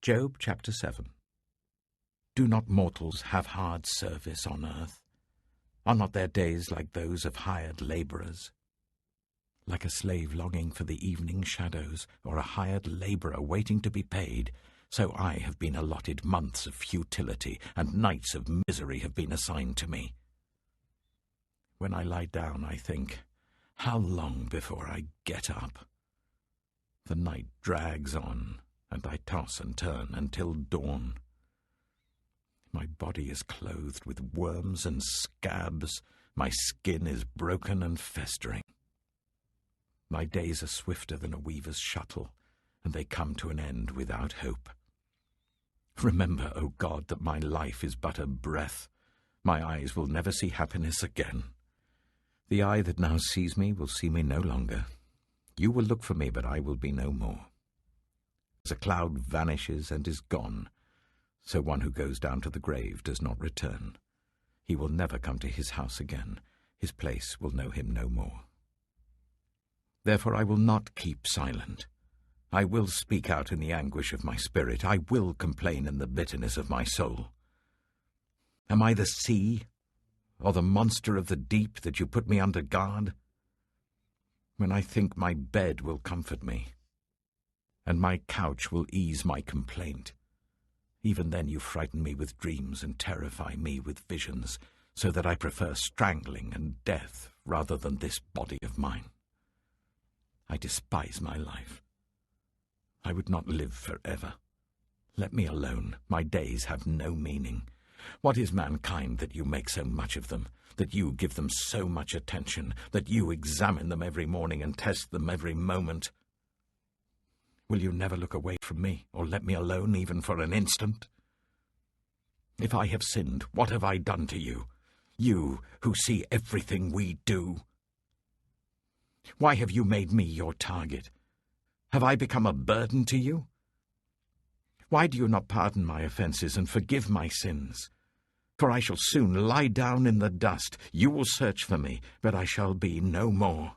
Job chapter 7. Do not mortals have hard service on earth? Are not their days like those of hired labourers? Like a slave longing for the evening shadows, or a hired labourer waiting to be paid, so I have been allotted months of futility, and nights of misery have been assigned to me. When I lie down, I think, how long before I get up? The night drags on, and I toss and turn until dawn. My body is clothed with worms and scabs. My skin is broken and festering. My days are swifter than a weaver's shuttle, and they come to an end without hope. Remember, O God, that my life is but a breath. My eyes will never see happiness again. The eye that now sees me will see me no longer. You will look for me, but I will be no more. As a cloud vanishes and is gone, so one who goes down to the grave does not return. He will never come to his house again. His place will know him no more. Therefore I will not keep silent. I will speak out in the anguish of my spirit. I will complain in the bitterness of my soul. Am I the sea, or the monster of the deep, that you put me under guard? When I think my bed will comfort me, and my couch will ease my complaint, even then you frighten me with dreams and terrify me with visions, so that I prefer strangling and death rather than this body of mine. I despise my life. I would not live forever. Let me alone. My days have no meaning. What is mankind that you make so much of them, that you give them so much attention, that you examine them every morning and test them every moment? Will you never look away from me, or let me alone even for an instant? If I have sinned, what have I done to you? You who see everything we do. Why have you made me your target? Have I become a burden to you? Why do you not pardon my offences and forgive my sins? For I shall soon lie down in the dust. You will search for me, but I shall be no more.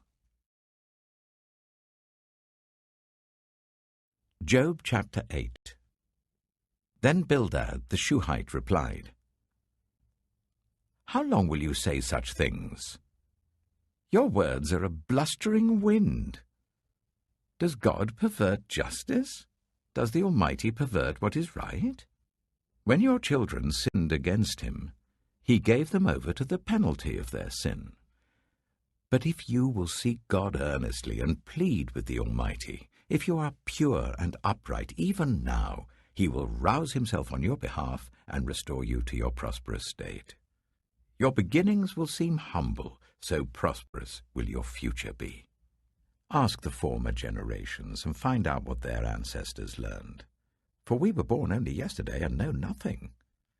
Job chapter 8. Then Bildad the Shuhite replied, How long will you say such things? Your words are a blustering wind. Does God pervert justice? Does the Almighty pervert what is right? When your children sinned against him, he gave them over to the penalty of their sin. But if you will seek God earnestly and plead with the Almighty, if you are pure and upright, even now, he will rouse himself on your behalf and restore you to your prosperous state. Your beginnings will seem humble, so prosperous will your future be. Ask the former generations and find out what their ancestors learned. For we were born only yesterday and know nothing,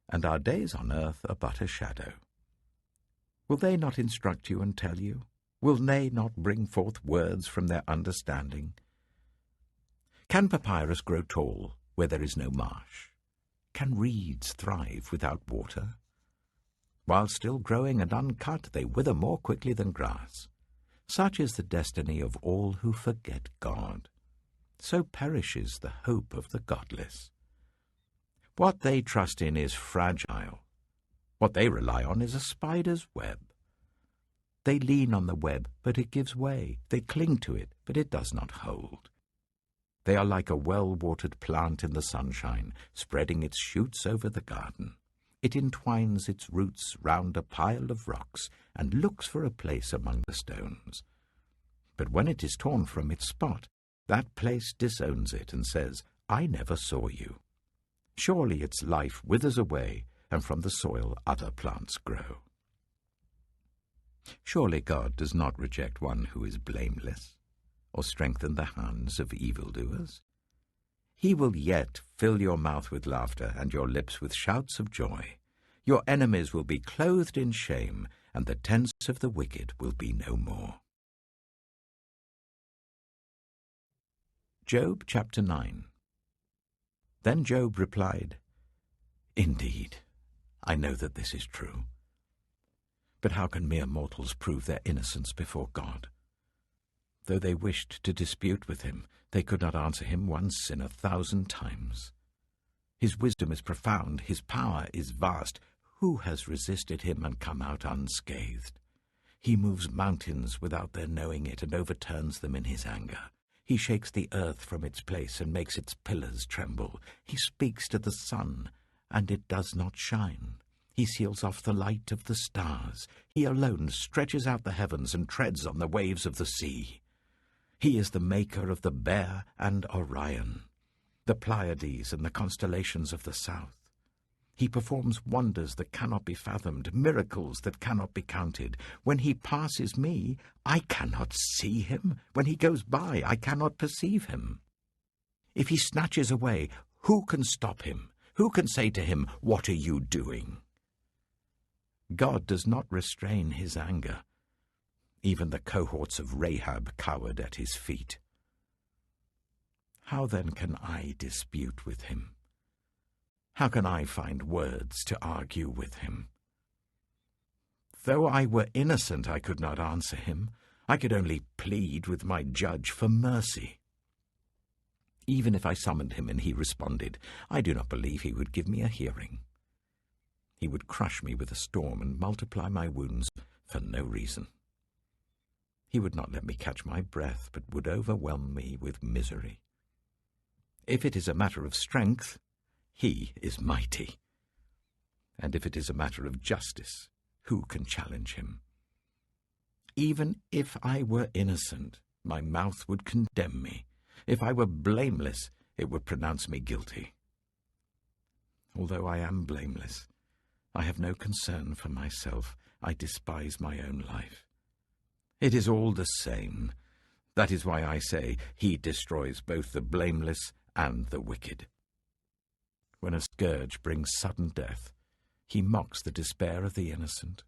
and our days on earth are but a shadow. Will they not instruct you and tell you? Will they not bring forth words from their understanding? Can papyrus grow tall where there is no marsh? Can reeds thrive without water? While still growing and uncut, they wither more quickly than grass. Such is the destiny of all who forget God. So perishes the hope of the godless. What they trust in is fragile. What they rely on is a spider's web. They lean on the web, but it gives way. They cling to it, but it does not hold. They are like a well-watered plant in the sunshine, spreading its shoots over the garden. It entwines its roots round a pile of rocks and looks for a place among the stones. But when it is torn from its spot, that place disowns it and says, I never saw you. Surely its life withers away, and from the soil other plants grow. Surely God does not reject one who is blameless, or strengthen the hands of evildoers. He will yet fill your mouth with laughter and your lips with shouts of joy. Your enemies will be clothed in shame, and the tents of the wicked will be no more. Job chapter 9. Then Job replied, Indeed, I know that this is true. But how can mere mortals prove their innocence before God? Though they wished to dispute with him, they could not answer him one sin 1,000 times. His wisdom is profound, his power is vast. Who has resisted him and come out unscathed? He moves mountains without their knowing it and overturns them in his anger. He shakes the earth from its place and makes its pillars tremble. He speaks to the sun, and it does not shine. He seals off the light of the stars. He alone stretches out the heavens and treads on the waves of the sea. He is the maker of the Bear and Orion, the Pleiades and the constellations of the south. He performs wonders that cannot be fathomed, miracles that cannot be counted. When he passes me, I cannot see him. When he goes by, I cannot perceive him. If he snatches away, who can stop him? Who can say to him, "What are you doing?" God does not restrain his anger. Even the cohorts of Rahab cowered at his feet. How then can I dispute with him? How can I find words to argue with him? Though I were innocent, I could not answer him. I could only plead with my judge for mercy. Even if I summoned him and he responded, I do not believe he would give me a hearing. He would crush me with a storm and multiply my wounds for no reason. He would not let me catch my breath, but would overwhelm me with misery. If it is a matter of strength, he is mighty. And if it is a matter of justice, who can challenge him? Even if I were innocent, my mouth would condemn me. If I were blameless, it would pronounce me guilty. Although I am blameless, I have no concern for myself. I despise my own life. It is all the same. That is why I say he destroys both the blameless and the wicked. When a scourge brings sudden death, he mocks the despair of the innocent.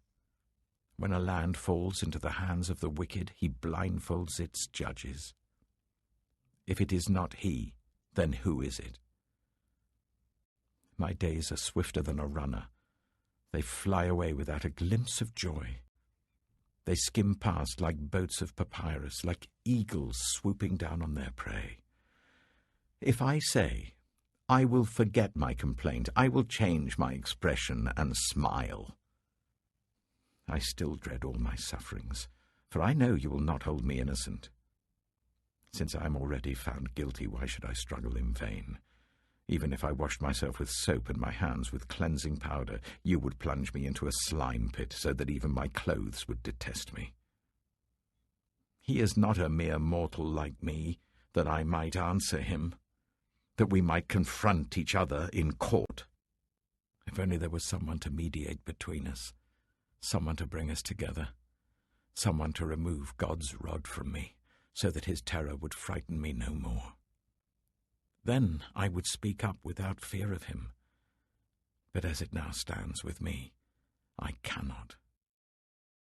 When a land falls into the hands of the wicked, he blindfolds its judges. If it is not he, then who is it? My days are swifter than a runner. They fly away without a glimpse of joy. They skim past like boats of papyrus, like eagles swooping down on their prey. If I say, I will forget my complaint, I will change my expression and smile, I still dread all my sufferings, for I know you will not hold me innocent. Since I am already found guilty, why should I struggle in vain? Even if I washed myself with soap and my hands with cleansing powder, you would plunge me into a slime pit so that even my clothes would detest me. He is not a mere mortal like me, that I might answer him, that we might confront each other in court. If only there was someone to mediate between us, someone to bring us together, someone to remove God's rod from me, so that his terror would frighten me no more. Then I would speak up without fear of him. But as it now stands with me, I cannot.